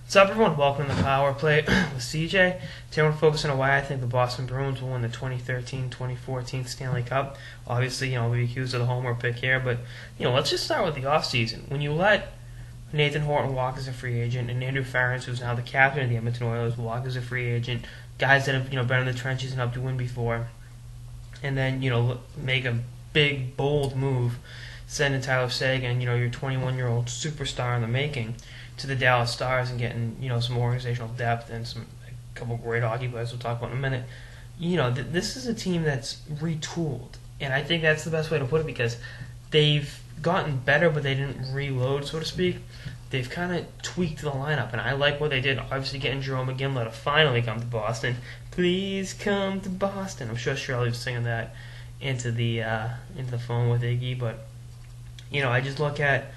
What's up, everyone? Welcome to the Power Play with CJ. Today I want to focus on why I think the Boston Bruins will win the 2013-2014 Stanley Cup. Obviously, we'll be accused of the homer pick here, but, let's just start with the offseason. When you let Nathan Horton walk as a free agent and Andrew Ference, who's now the captain of the Edmonton Oilers, walk as a free agent, guys that have, been in the trenches and up to win before, and then, make a big, bold move, sending Tyler Seguin, your 21-year-old superstar in the making, to the Dallas Stars and getting, some organizational depth and a couple great hockey players we'll talk about in a minute. This is a team that's retooled, and I think that's the best way to put it because they've gotten better, but they didn't reload, so to speak. They've kind of tweaked the lineup, and I like what they did. Obviously, getting Jerome McGinley to finally come to Boston. Please come to Boston. I'm sure Shirley was singing that into the phone with Iggy, but I just look at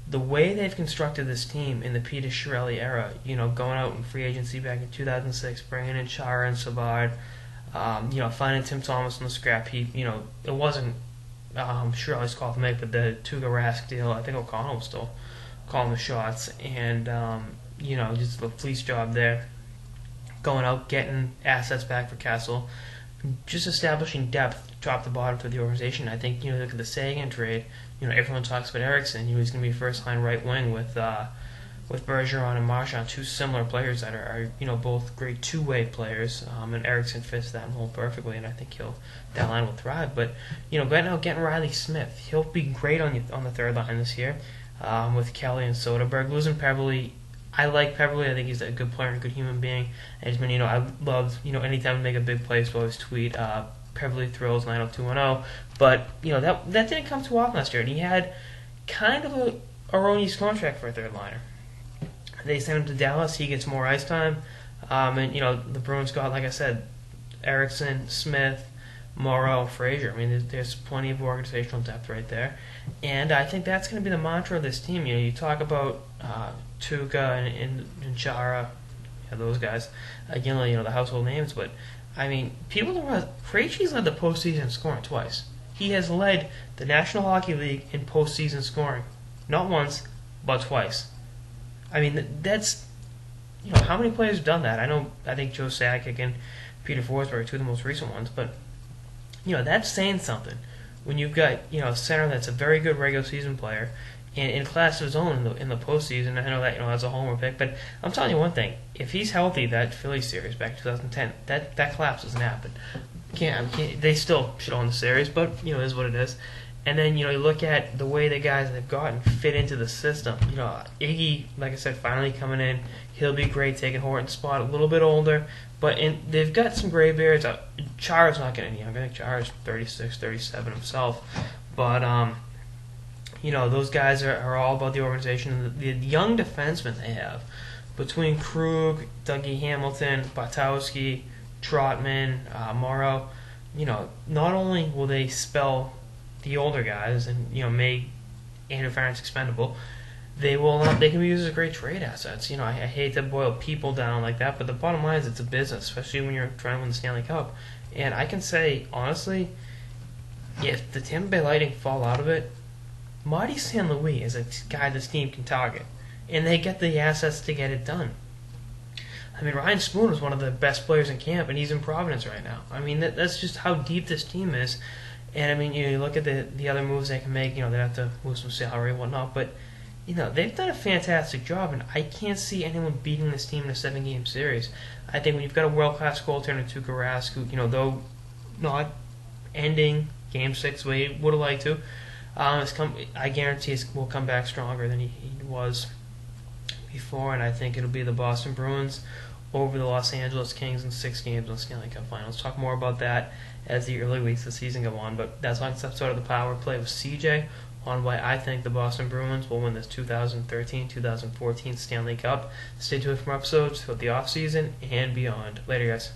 the way they've constructed this team in the Peter Chiarelli era, going out in free agency back in 2006, bringing in Chara and Savard, finding Tim Thomas on the scrap heap. It wasn't Chiarelli's call to make, but the Tuukka Rask deal, I think O'Connell was still calling the shots, and, just the fleece job there. Going out, getting assets back for Kessel, just establishing depth top to bottom to the organization. I think, look at the Seguin trade. Everyone talks about Eriksson. He's going to be first line right wing with Bergeron and Marchand, two similar players that are both great two-way players. And Eriksson fits that mold perfectly, and I think that line will thrive. But getting Riley Smith, he'll be great on the third line this year with Kelly and Soderberg. Losing Peverley, I like Peverley. I think he's a good player and a good human being. And he's been, I love anytime to make a big play, so I always tweet. Peverley Thrills 90210, but that didn't come too often last year, and he had kind of a erroneous contract for a third liner. They sent him to Dallas; he gets more ice time, and the Bruins got, like I said, Eriksson, Smith, Morrow, Frazier. I mean, there's plenty of organizational depth right there, and I think that's going to be the mantra of this team. You talk about Tuukka and Chara, those guys, again, the household names, but. I mean, people don't realize Krejci's led the postseason scoring twice. He has led the National Hockey League in postseason scoring, not once, but twice. I mean, that's how many players have done that? I think Joe Sakic and Peter Forsberg are two of the most recent ones, but that's saying something. When you've got a center that's a very good regular season player and in class of his own in the postseason. I know that that's a homer pick, but I'm telling you one thing: if he's healthy, that Philly series back in 2010, that collapse doesn't happen. They still should own the series, but it is what it is. And then you look at the way the guys they've gotten fit into the system. Iggy, like I said, finally coming in. He'll be great taking Horton's spot. A little bit older, but they've got some gray beards. Chara's not getting any younger. I think Chara's 36, 37 himself, but those guys are all about the organization. The young defensemen they have, between Krug, Dougie Hamilton, Bartowski, Trotman, Morrow, not only will they spell the older guys and make Andrew Ference expendable, they can be used as great trade assets. I hate to boil people down like that, but the bottom line is it's a business, especially when you're trying to win the Stanley Cup. And I can say honestly, if the Tampa Bay Lightning fall out of it, Marty St. Louis is a guy this team can target, and they get the assets to get it done. I mean, Ryan Spoon was one of the best players in camp, and he's in Providence right now. I mean, that's just how deep this team is. And I mean, you look at the other moves they can make. They have to move some salary and whatnot, but they've done a fantastic job, and I can't see anyone beating this team in a 7-game series. I think when you've got a world-class goaltender, Tuukka Rask, who though not ending Game 6 the way he would have liked to. I guarantee he will come back stronger than he was before, and I think it'll be the Boston Bruins over the Los Angeles Kings in 6 games in the Stanley Cup Finals. Let's talk more about that as the early weeks of the season go on, but that's my episode of the Power Play with CJ on why I think the Boston Bruins will win this 2013-2014 Stanley Cup. Stay tuned for more episodes throughout the offseason and beyond. Later, guys.